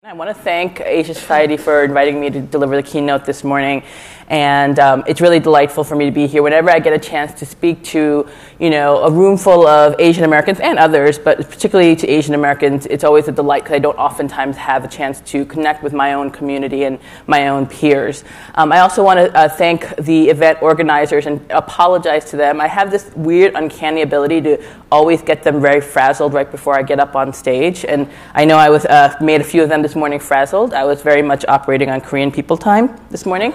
I want to thank Asia Society for inviting me to deliver the keynote this morning, and it's really delightful for me to be here. Whenever I get a chance to speak to, a room full of Asian Americans and others, but particularly to Asian Americans, it's always a delight because I don't oftentimes have a chance to connect with my own community and my own peers. I also want to thank the event organizers and apologize to them. I have this weird, uncanny ability to always get them very frazzled right before I get up on stage, and I know I was made a few of them this morning frazzled. I was very much operating on Korean people time this morning.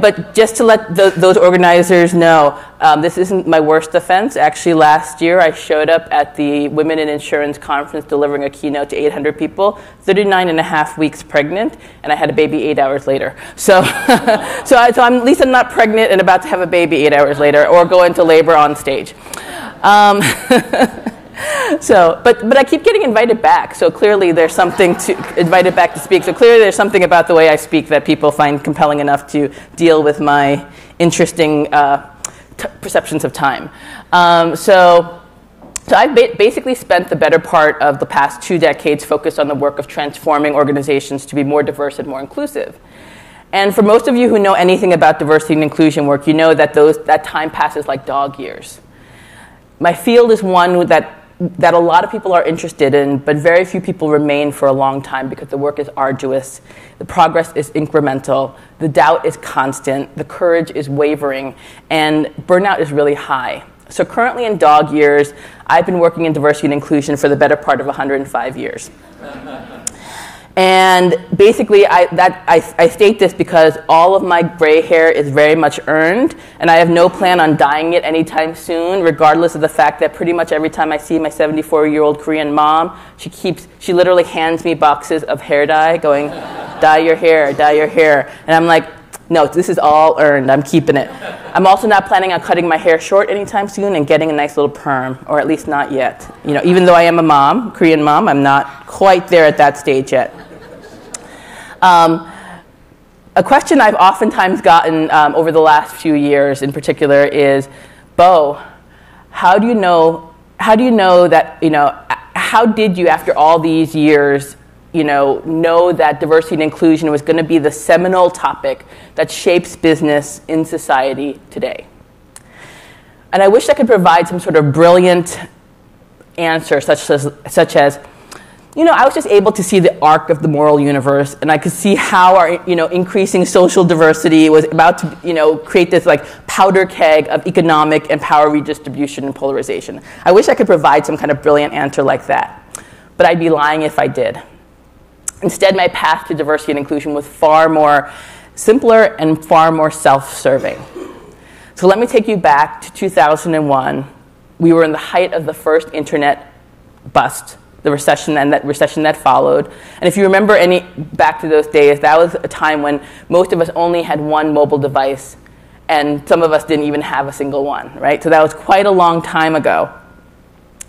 But just to let those organizers know, this isn't my worst offense. Actually, last year I showed up at the Women in Insurance Conference delivering a keynote to 800 people, 39 and a half weeks pregnant, and I had a baby 8 hours later. So, so at least I'm not pregnant and about to have a baby 8 hours later or go into labor on stage. But I keep getting invited back, so clearly there's something invited back to speak. So clearly there's something about the way I speak that people find compelling enough to deal with my interesting perceptions of time. So I've basically spent the better part of the past 2 decades focused on the work of transforming organizations to be more diverse and more inclusive. And for most of you who know anything about diversity and inclusion work, you know that that time passes like dog years. My field is one that a lot of people are interested in, but very few people remain for a long time because the work is arduous, the progress is incremental, the doubt is constant, the courage is wavering, and burnout is really high. So currently in dog years, I've been working in diversity and inclusion for the better part of 105 years. And basically, I state this because all of my gray hair is very much earned, and I have no plan on dyeing it anytime soon, regardless of the fact that pretty much every time I see my 74-year-old Korean mom, she literally hands me boxes of hair dye, going, dye your hair, dye your hair. And I'm like, no, this is all earned. I'm keeping it. I'm also not planning on cutting my hair short anytime soon and getting a nice little perm, or at least not yet. Even though I am a mom, Korean mom, I'm not quite there at that stage yet. A question I've oftentimes gotten over the last few years, in particular, is, Bo, how do you know that? How did you, after all these years, know that diversity and inclusion was going to be the seminal topic that shapes business in society today? And I wish I could provide some sort of brilliant answer, such as, I was just able to see the arc of the moral universe, and I could see how our, increasing social diversity was about to, create this powder keg of economic and power redistribution and polarization. I wish I could provide some kind of brilliant answer like that, but I'd be lying if I did. Instead, my path to diversity and inclusion was far more simpler and far more self-serving. So let me take you back to 2001. We were in the height of the first internet bust, the recession and that recession that followed. And if you remember back to those days, that was a time when most of us only had one mobile device, and some of us didn't even have a single one, right? So that was quite a long time ago.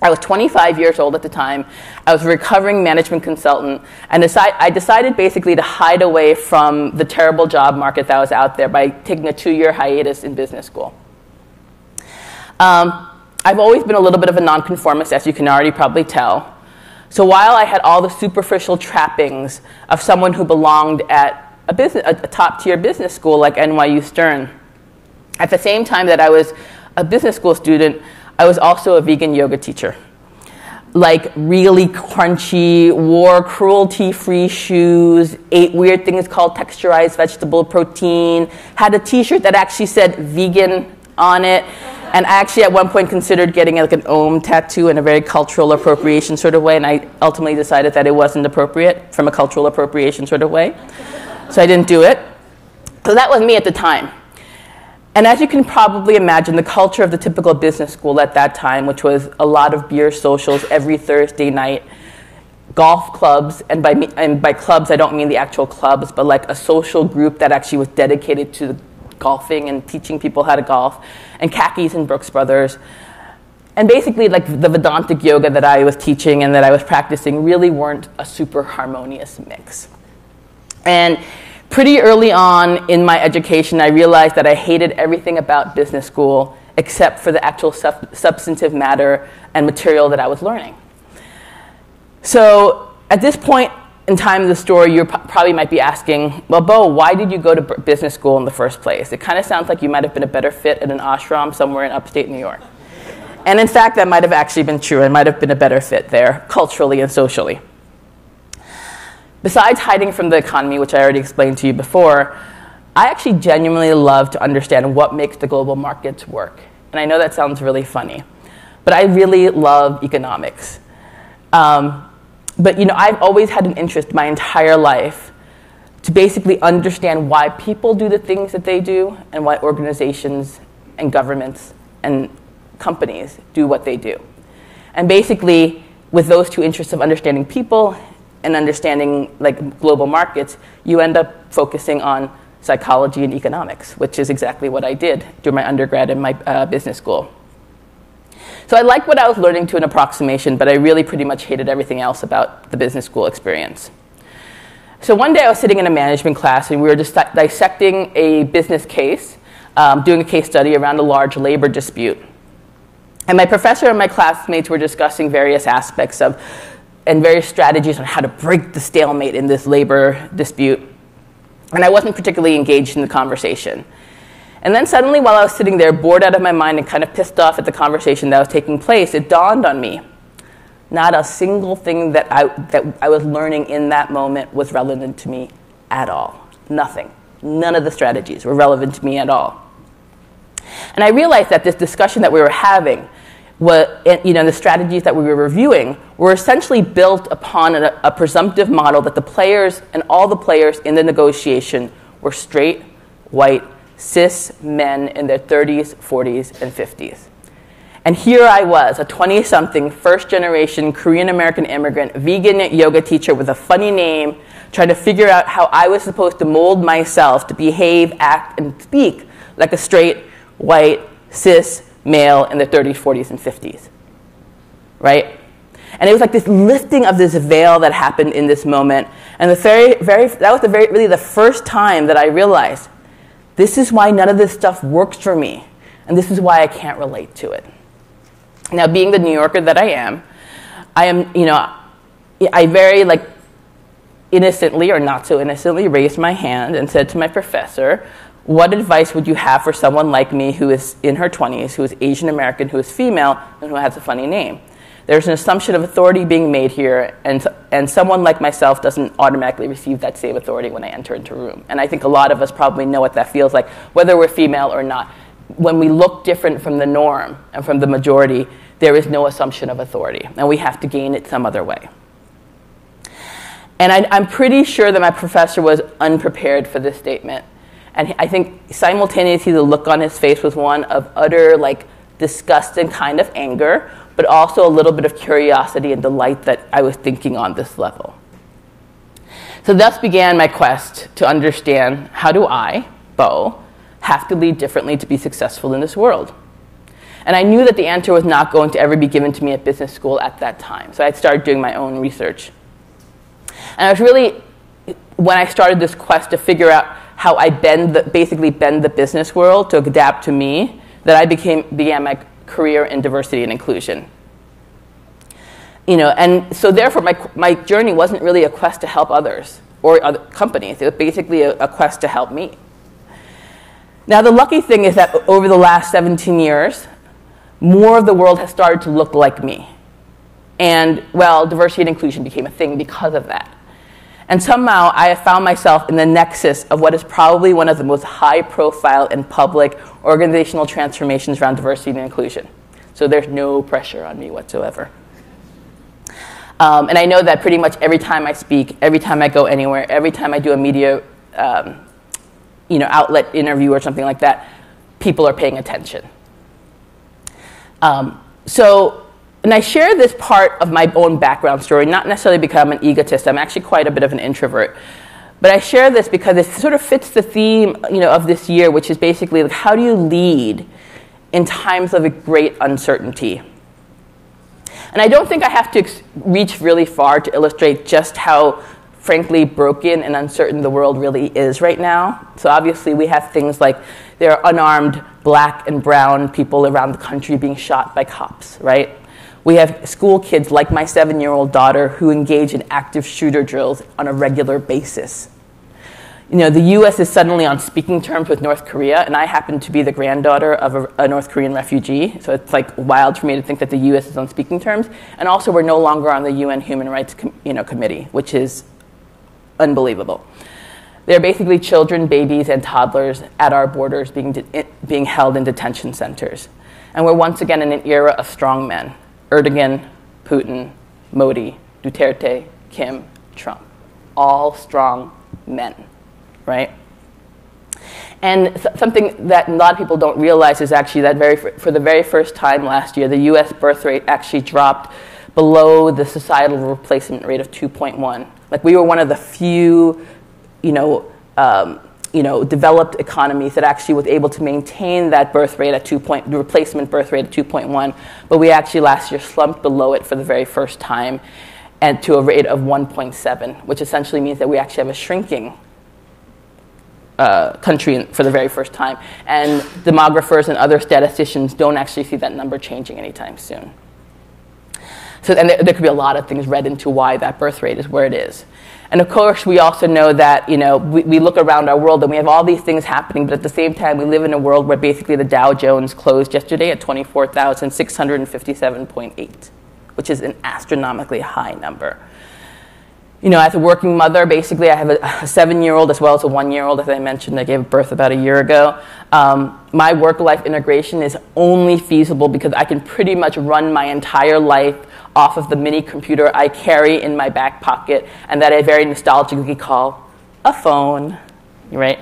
I was 25 years old at the time. I was a recovering management consultant, and I decided basically to hide away from the terrible job market that was out there by taking a 2-year hiatus in business school. I've always been a little bit of a nonconformist, as you can already probably tell. So while I had all the superficial trappings of someone who belonged at a top-tier business school like NYU Stern, at the same time that I was a business school student, I was also a vegan yoga teacher. Really crunchy, wore cruelty-free shoes, ate weird things called texturized vegetable protein, had a t-shirt that actually said vegan on it, and I actually at one point considered getting an Om tattoo in a very cultural appropriation sort of way, and I ultimately decided that it wasn't appropriate from a cultural appropriation sort of way. So I didn't do it. So that was me at the time. And as you can probably imagine, the culture of the typical business school at that time, which was a lot of beer socials every Thursday night, golf clubs, and by clubs I don't mean the actual clubs, but a social group that actually was dedicated to golfing and teaching people how to golf, and khakis and Brooks Brothers. And basically the Vedantic yoga that I was teaching and that I was practicing really weren't a super harmonious mix. And pretty early on in my education, I realized that I hated everything about business school except for the actual substantive matter and material that I was learning. So at this point, in time of the story, you probably might be asking, well, Bo, why did you go to business school in the first place? It kind of sounds like you might have been a better fit at an ashram somewhere in upstate New York. And in fact, that might have actually been true. I might have been a better fit there, culturally and socially. Besides hiding from the economy, which I already explained to you before, I actually genuinely love to understand what makes the global markets work. And I know that sounds really funny, but I really love economics. But I've always had an interest my entire life to basically understand why people do the things that they do and why organizations and governments and companies do what they do. And basically, with those two interests of understanding people and understanding global markets, you end up focusing on psychology and economics, which is exactly what I did during my undergrad in my business school. So I liked what I was learning to an approximation, but I really pretty much hated everything else about the business school experience. So one day I was sitting in a management class, and we were just dissecting a business case, doing a case study around a large labor dispute. And my professor and my classmates were discussing various aspects of and various strategies on how to break the stalemate in this labor dispute. And I wasn't particularly engaged in the conversation. And then suddenly, while I was sitting there, bored out of my mind and kind of pissed off at the conversation that was taking place, it dawned on me, not a single thing that I was learning in that moment was relevant to me at all. Nothing. None of the strategies were relevant to me at all. And I realized that this discussion that we were having, the strategies that we were reviewing, were essentially built upon a presumptive model that the players and all the players in the negotiation were straight, white, cis men in their 30s, 40s, and 50s. And here I was, a 20-something, first-generation Korean-American immigrant, vegan yoga teacher with a funny name, trying to figure out how I was supposed to mold myself to behave, act, and speak like a straight, white, cis male in their 30s, 40s, and 50s. Right? And it was like this lifting of this veil that happened in this moment. And that was really the first time that I realized, this is why none of this stuff works for me. And this is why I can't relate to it. Now, being the New Yorker that I am, I very innocently or not so innocently raised my hand and said to my professor, what advice would you have for someone like me who is in her 20s, who is Asian American, who is female, and who has a funny name? There's an assumption of authority being made here, and someone like myself doesn't automatically receive that same authority when I enter into a room. And I think a lot of us probably know what that feels like, whether we're female or not. When we look different from the norm and from the majority, there is no assumption of authority, and we have to gain it some other way. And I'm pretty sure that my professor was unprepared for this statement. And I think simultaneously the look on his face was one of utter disgust and kind of anger, but also a little bit of curiosity and delight that I was thinking on this level. So thus began my quest to understand, how do I, Bo, have to lead differently to be successful in this world? And I knew that the answer was not going to ever be given to me at business school at that time. So I started doing my own research. And I was really, when I started this quest to figure out how I basically bend the business world to adapt to me, that I began my career in diversity and inclusion. And so therefore my journey wasn't really a quest to help others or other companies. It was basically a quest to help me. Now the lucky thing is that over the last 17 years, more of the world has started to look like me. And diversity and inclusion became a thing because of that. And somehow I have found myself in the nexus of what is probably one of the most high-profile and public organizational transformations around diversity and inclusion. So there's no pressure on me whatsoever. And I know that pretty much every time I speak, every time I go anywhere, every time I do a media outlet interview or something like that, people are paying attention. And I share this part of my own background story, not necessarily because I'm an egotist. I'm actually quite a bit of an introvert. But I share this because it sort of fits the theme, of this year, which is basically how do you lead in times of a great uncertainty? And I don't think I have to reach really far to illustrate just how, frankly, broken and uncertain the world really is right now. So obviously we have things like there are unarmed black and brown people around the country being shot by cops, right? We have school kids like my 7-year-old daughter who engage in active shooter drills on a regular basis. The U.S. is suddenly on speaking terms with North Korea, and I happen to be the granddaughter of a North Korean refugee, so it's like wild for me to think that the U.S. is on speaking terms. And also, we're no longer on the UN Human Rights Committee, which is unbelievable. They're basically children, babies, and toddlers at our borders being held in detention centers. And we're once again in an era of strong men. Erdogan, Putin, Modi, Duterte, Kim, Trump. All strong men. Right? And something that a lot of people don't realize is actually that for the very first time last year, the U.S. birth rate actually dropped below the societal replacement rate of 2.1. Like, we were one of the few, developed economies that actually was able to maintain that birth rate at the replacement birth rate at 2.1. But we actually last year slumped below it for the very first time, and to a rate of 1.7, which essentially means that we actually have a shrinking country for the very first time. And demographers and other statisticians don't actually see that number changing anytime soon. So, and there could be a lot of things read into why that birth rate is where it is. And of course, we also know that, we look around our world and we have all these things happening, but at the same time, we live in a world where basically the Dow Jones closed yesterday at 24,657.8, which is an astronomically high number. As a working mother, basically, I have a 7-year-old as well as a 1-year-old, as I mentioned. I gave birth about a year ago. My work-life integration is only feasible because I can pretty much run my entire life off of the mini computer I carry in my back pocket and that I very nostalgically call a phone, right?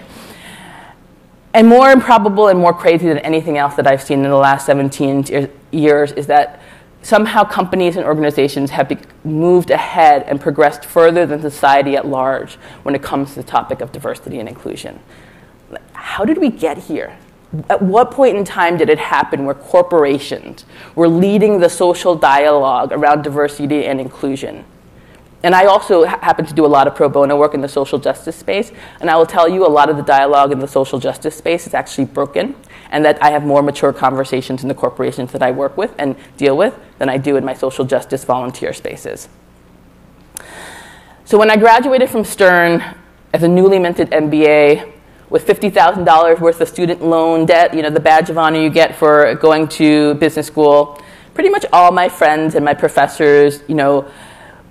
And more improbable and more crazy than anything else that I've seen in the last 17 years is that somehow companies and organizations have moved ahead and progressed further than society at large when it comes to the topic of diversity and inclusion. How did we get here? At what point in time did it happen where corporations were leading the social dialogue around diversity and inclusion? And I also happen to do a lot of pro bono work in the social justice space, and I will tell you a lot of the dialogue in the social justice space is actually broken, and that I have more mature conversations in the corporations that I work with and deal with than I do in my social justice volunteer spaces. So when I graduated from Stern as a newly minted MBA with $50,000 worth of student loan debt, the badge of honor you get for going to business school, pretty much all my friends and my professors,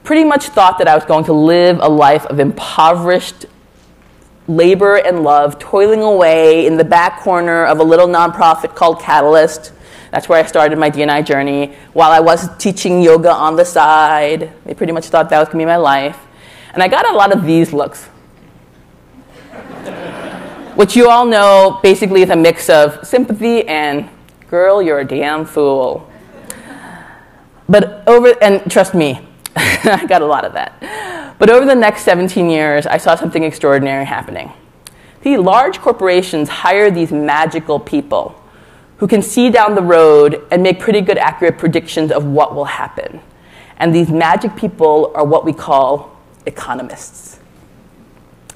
pretty much thought that I was going to live a life of impoverished labor and love, toiling away in the back corner of a little nonprofit called Catalyst. That's where I started my D&I journey, while I was teaching yoga on the side. They pretty much thought that was going to be my life. And I got a lot of these looks, which you all know basically is a mix of sympathy and, girl, you're a damn fool. And trust me, I got a lot of that. But over the next 17 years, I saw something extraordinary happening. The large corporations hire these magical people who can see down the road and make pretty good, accurate predictions of what will happen. And these magic people are what we call economists.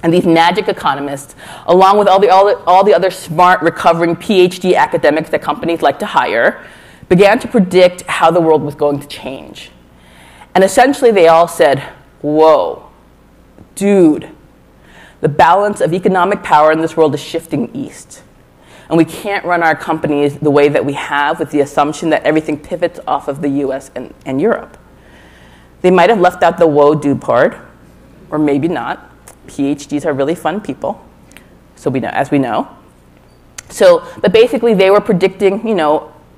And these magic economists, along with all the other smart, recovering PhD academics that companies like to hire, began to predict how the world was going to change. And essentially, they all said, whoa, dude, the balance of economic power in this world is shifting east. And we can't run our companies the way that we have with the assumption that everything pivots off of the US and Europe. They might have left out the whoa, dude part, or maybe not. PhDs are really fun people, so as we know. But basically, they were predicting,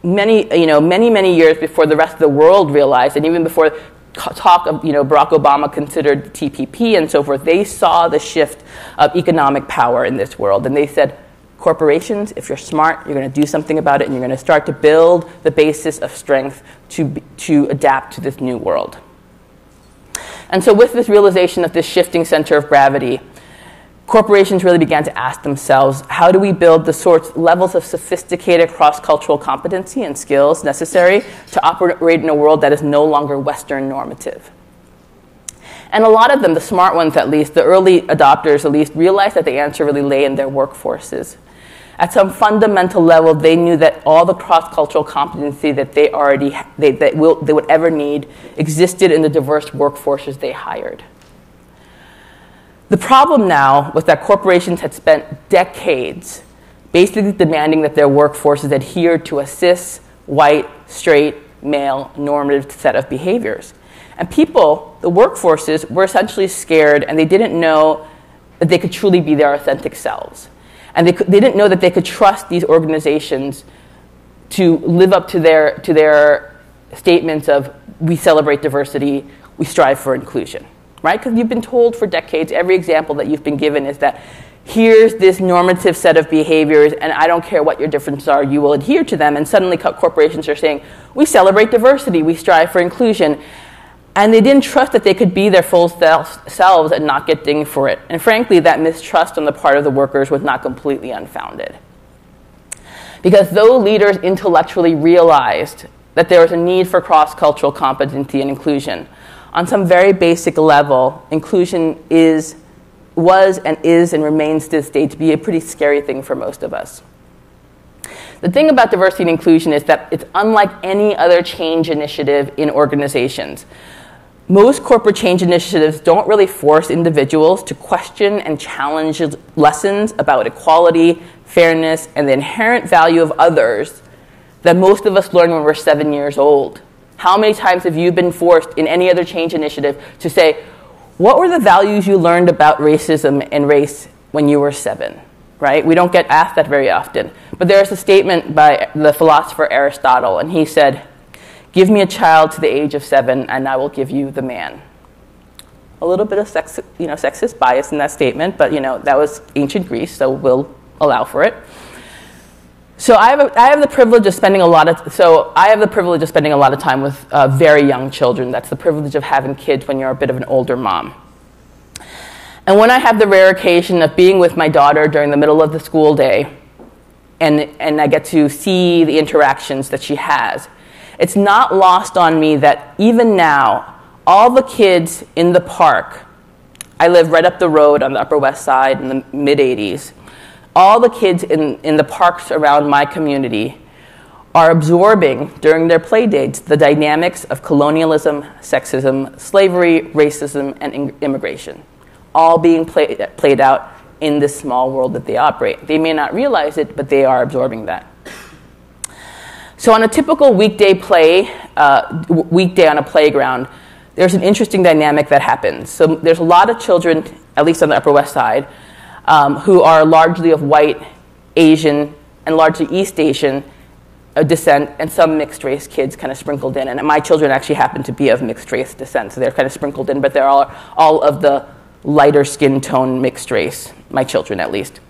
many years before the rest of the world realized, and even before talk of, Barack Obama considered TPP and so forth, they saw the shift of economic power in this world. And they said, corporations, if you're smart, you're going to do something about it, and you're going to start to build the basis of strength to adapt to this new world. And so with this realization of this shifting center of gravity, corporations really began to ask themselves, how do we build the levels of sophisticated cross-cultural competency and skills necessary to operate in a world that is no longer Western normative? And a lot of them, the smart ones at least, the early adopters at least, realized that the answer really lay in their workforces. At some fundamental level, they knew that all the cross-cultural competency that they would ever need existed in the diverse workforces they hired. The problem now was that corporations had spent decades basically demanding that their workforces adhere to a cis, white, straight, male, normative set of behaviors. And people, the workforces, were essentially scared, and they didn't know that they could truly be their authentic selves. And they didn't know that they could trust these organizations to live up to their statements of, we celebrate diversity, we strive for inclusion, right? Because you've been told for decades, every example that you've been given is that here's this normative set of behaviors, and I don't care what your differences are, you will adhere to them. And suddenly corporations are saying, we celebrate diversity, we strive for inclusion. And they didn't trust that they could be their full selves and not get dinged for it. And frankly, that mistrust on the part of the workers was not completely unfounded. Because though leaders intellectually realized that there was a need for cross-cultural competency and inclusion, on some very basic level, inclusion was and remains to this day to be a pretty scary thing for most of us. The thing about diversity and inclusion is that it's unlike any other change initiative in organizations. Most corporate change initiatives don't really force individuals to question and challenge lessons about equality, fairness, and the inherent value of others that most of us learn when we're 7 years old. How many times have you been forced in any other change initiative to say, what were the values you learned about racism and race when you were 7? Right? We don't get asked that very often. But there's a statement by the philosopher Aristotle, and he said, give me a child to the age of 7, and I will give you the man. A little bit of sexist bias in that statement, but that was ancient Greece, so we'll allow for it. So I have the privilege of spending a lot of time with very young children. That's the privilege of having kids when you're a bit of an older mom. And when I have the rare occasion of being with my daughter during the middle of the school day, and I get to see the interactions that she has, it's not lost on me that even now, all the kids in the park, I live right up the road on the Upper West Side in the mid-'80s, all the kids in the parks around my community are absorbing, during their play dates, the dynamics of colonialism, sexism, slavery, racism, and immigration, all being played out in this small world that they operate. They may not realize it, but they are absorbing that. So on a typical weekday on a playground, there's an interesting dynamic that happens. So there's a lot of children, at least on the Upper West Side, who are largely of white, Asian, and largely East Asian descent, and some mixed race kids kind of sprinkled in. And my children actually happen to be of mixed race descent, so they're kind of sprinkled in, but they're all of the lighter skin tone mixed race, my children at least.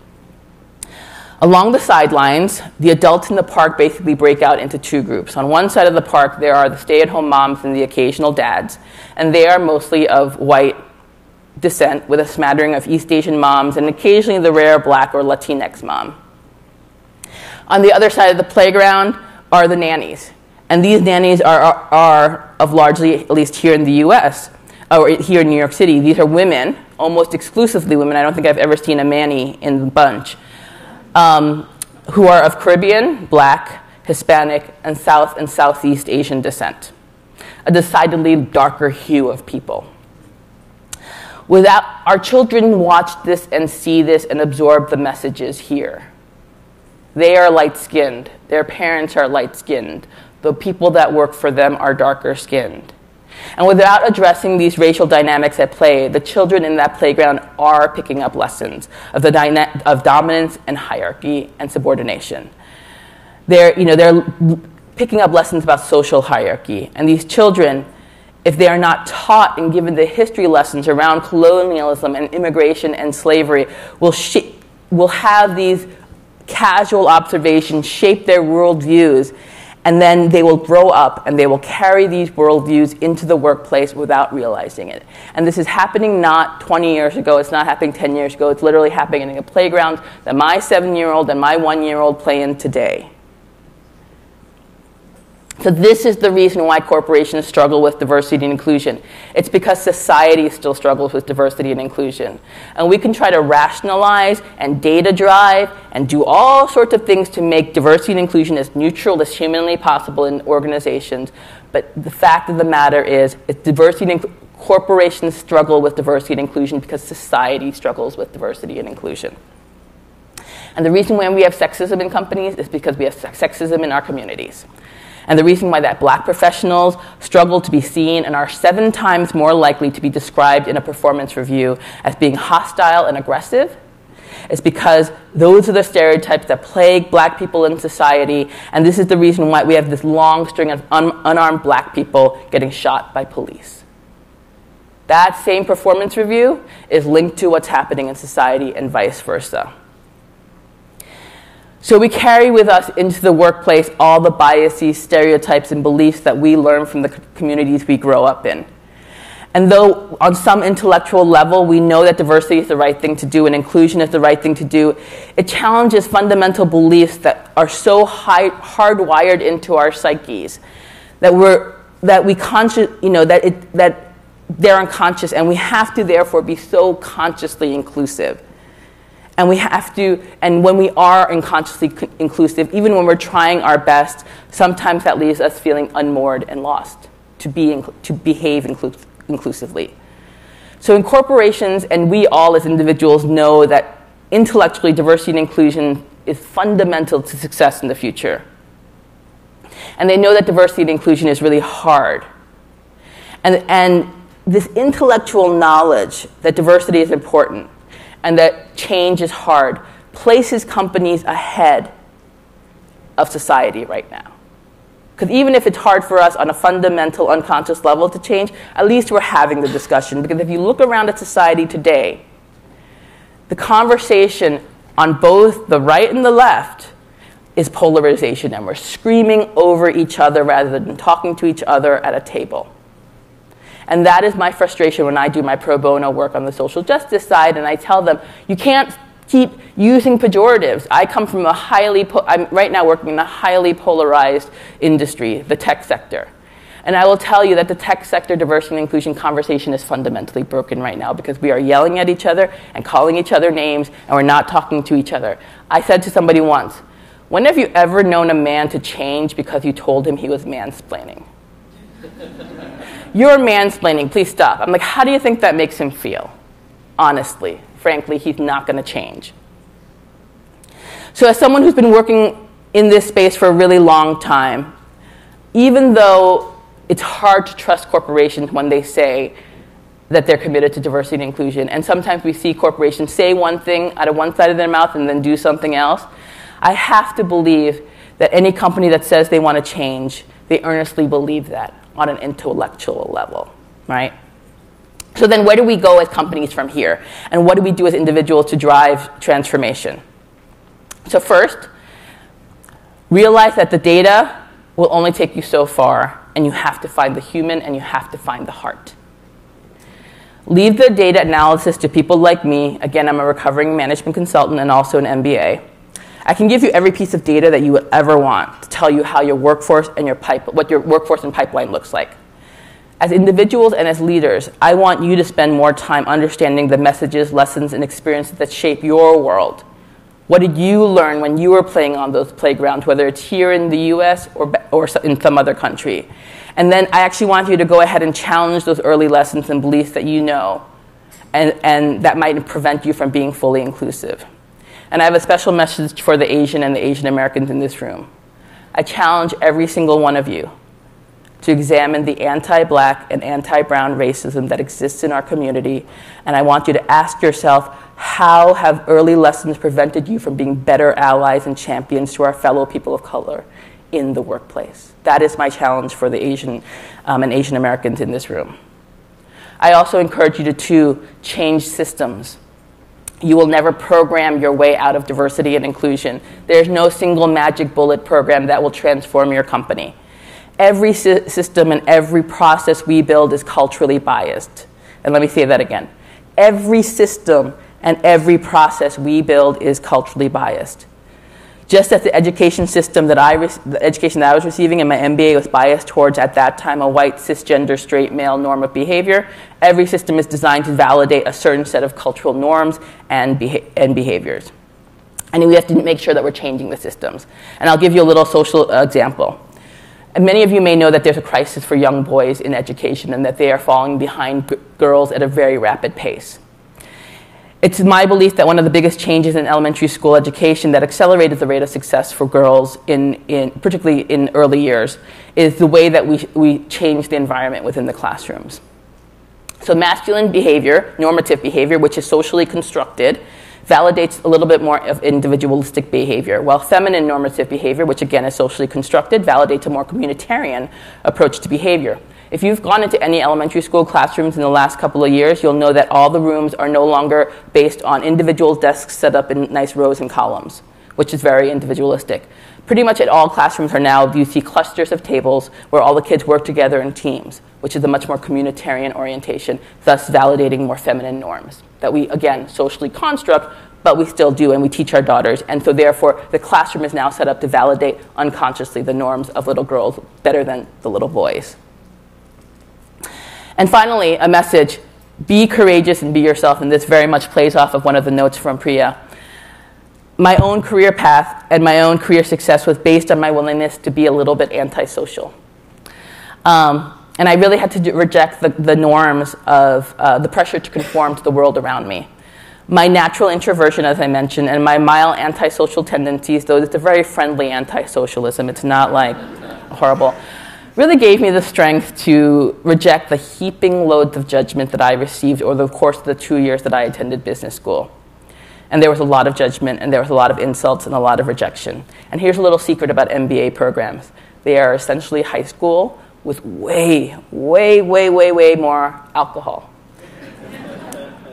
Along the sidelines, the adults in the park basically break out into two groups. On one side of the park, there are the stay-at-home moms and the occasional dads, and they are mostly of white descent with a smattering of East Asian moms and occasionally the rare Black or Latinx mom. On the other side of the playground are the nannies, and these nannies are of largely, at least here in the US, or here in New York City, these are women, almost exclusively women. I don't think I've ever seen a manny in the bunch. Who are of Caribbean, Black, Hispanic, and South and Southeast Asian descent, a decidedly darker hue of people. Our children watch this and see this and absorb the messages here. They are light-skinned. Their parents are light-skinned. The people that work for them are darker-skinned. And without addressing these racial dynamics at play, the children in that playground are picking up lessons of of dominance and hierarchy and subordination. They're picking up lessons about social hierarchy. And these children, if they are not taught and given the history lessons around colonialism and immigration and slavery, will have these casual observations shape their worldviews. And then they will grow up and they will carry these worldviews into the workplace without realizing it. And this is happening not 20 years ago, it's not happening 10 years ago, it's literally happening in a playground that my 7-year-old and my 1-year-old play in today. So this is the reason why corporations struggle with diversity and inclusion. It's because society still struggles with diversity and inclusion. And we can try to rationalize and data drive and do all sorts of things to make diversity and inclusion as neutral as humanly possible in organizations. But the fact of the matter is, corporations struggle with diversity and inclusion because society struggles with diversity and inclusion. And the reason why we have sexism in companies is because we have sexism in our communities. And the reason why that black professionals struggle to be seen and are 7 times more likely to be described in a performance review as being hostile and aggressive is because those are the stereotypes that plague black people in society, and this is the reason why we have this long string of unarmed black people getting shot by police. That same performance review is linked to what's happening in society and vice versa. So we carry with us into the workplace all the biases, stereotypes, and beliefs that we learn from the communities we grow up in. And though on some intellectual level we know that diversity is the right thing to do and inclusion is the right thing to do, it challenges fundamental beliefs that are so hardwired into our psyches that they're unconscious, and we have to therefore be so consciously inclusive. And when we are unconsciously inclusive, even when we're trying our best, sometimes that leaves us feeling unmoored and lost to behave inclusively. So in corporations, and we all as individuals know that intellectually diversity and inclusion is fundamental to success in the future. And they know that diversity and inclusion is really hard. And this intellectual knowledge that diversity is important and that change is hard places companies ahead of society right now. Because even if it's hard for us on a fundamental, unconscious level to change, at least we're having the discussion. Because if you look around at society today, the conversation on both the right and the left is polarization, and we're screaming over each other rather than talking to each other at a table. And that is my frustration when I do my pro bono work on the social justice side, and I tell them, you can't keep using pejoratives. I come from I'm right now working in a highly polarized industry, the tech sector. And I will tell you that the tech sector diversity and inclusion conversation is fundamentally broken right now because we are yelling at each other and calling each other names, and we're not talking to each other. I said to somebody once, when have you ever known a man to change because you told him he was mansplaining? You're mansplaining, please stop. I'm like, how do you think that makes him feel? Honestly, frankly, he's not going to change. So as someone who's been working in this space for a really long time, even though it's hard to trust corporations when they say that they're committed to diversity and inclusion, and sometimes we see corporations say one thing out of one side of their mouth and then do something else, I have to believe that any company that says they want to change, they earnestly believe that on an intellectual level, right? So then where do we go as companies from here? And what do we do as individuals to drive transformation? So first, realize that the data will only take you so far, and you have to find the human and you have to find the heart. Leave the data analysis to people like me. Again, I'm a recovering management consultant and also an MBA. I can give you every piece of data that you would ever want to tell you how your workforce and what your workforce and pipeline looks like. As individuals and as leaders, I want you to spend more time understanding the messages, lessons, and experiences that shape your world. What did you learn when you were playing on those playgrounds, whether it's here in the US or in some other country? And then I actually want you to go ahead and challenge those early lessons and beliefs that you know, and that might prevent you from being fully inclusive. And I have a special message for the Asian and the Asian Americans in this room. I challenge every single one of you to examine the anti-black and anti-brown racism that exists in our community. And I want you to ask yourself, how have early lessons prevented you from being better allies and champions to our fellow people of color in the workplace? That is my challenge for the Asian and Asian Americans in this room. I also encourage you to change systems. You will never program your way out of diversity and inclusion. There's no single magic bullet program that will transform your company. Every system and every process we build is culturally biased. And let me say that again. Every system and every process we build is culturally biased. Just as the education system the education that I was receiving in my MBA was biased towards, at that time, a white, cisgender, straight male norm of behavior, every system is designed to validate a certain set of cultural norms and behaviors. And we have to make sure that we're changing the systems. And I'll give you a little social example. And many of you may know that there's a crisis for young boys in education and that they are falling behind girls at a very rapid pace. It's my belief that one of the biggest changes in elementary school education that accelerated the rate of success for girls, particularly in early years, is the way that we change the environment within the classrooms. So masculine behavior, normative behavior, which is socially constructed, validates a little bit more of individualistic behavior, while feminine normative behavior, which again is socially constructed, validates a more communitarian approach to behavior. If you've gone into any elementary school classrooms in the last couple of years, you'll know that all the rooms are no longer based on individual desks set up in nice rows and columns, which is very individualistic. Pretty much at all classrooms are now, you see clusters of tables where all the kids work together in teams, which is a much more communitarian orientation, thus validating more feminine norms that we, again, socially construct, but we still do, and we teach our daughters. And so therefore, the classroom is now set up to validate unconsciously the norms of little girls better than the little boys. And finally, a message: be courageous and be yourself. And this very much plays off of one of the notes from Priya. My own career path and my own career success was based on my willingness to be a little bit antisocial. And I really had to reject the norms of the pressure to conform to the world around me. My natural introversion, as I mentioned, and my mild antisocial tendencies, though it's a very friendly anti-socialism, it's not like horrible, really gave me the strength to reject the heaping loads of judgment that I received over the course of the 2 years that I attended business school. And there was a lot of judgment, and there was a lot of insults, and a lot of rejection. And here's a little secret about MBA programs. They are essentially high school with way, way, way, way, way more alcohol.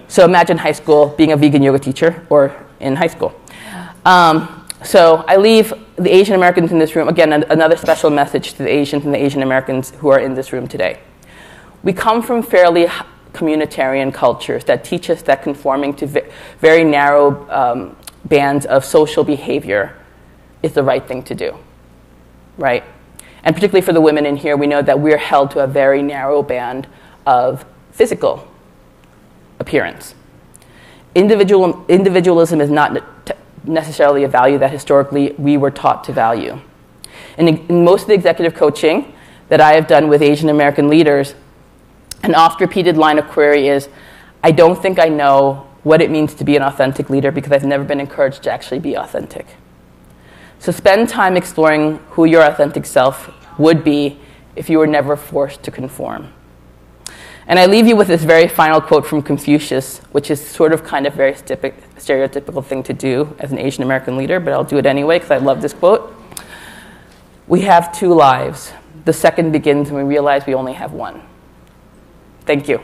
So imagine high school being a vegan yoga teacher, or in high school. So I leave the Asian Americans in this room, again, another special message to the Asians and the Asian Americans who are in this room today. We come from fairly communitarian cultures that teach us that conforming to very narrow bands of social behavior is the right thing to do, right? And particularly for the women in here, we know that we're held to a very narrow band of physical appearance. Individualism is not necessarily a value that historically we were taught to value. And in most of the executive coaching that I have done with Asian American leaders, an oft-repeated line of query is, I don't think I know what it means to be an authentic leader because I've never been encouraged to actually be authentic. So spend time exploring who your authentic self would be if you were never forced to conform. And I leave you with this very final quote from Confucius, which is sort of kind of very stereotypical thing to do as an Asian American leader, but I'll do it anyway because I love this quote. We have 2 lives. The second begins when we realize we only have one. Thank you.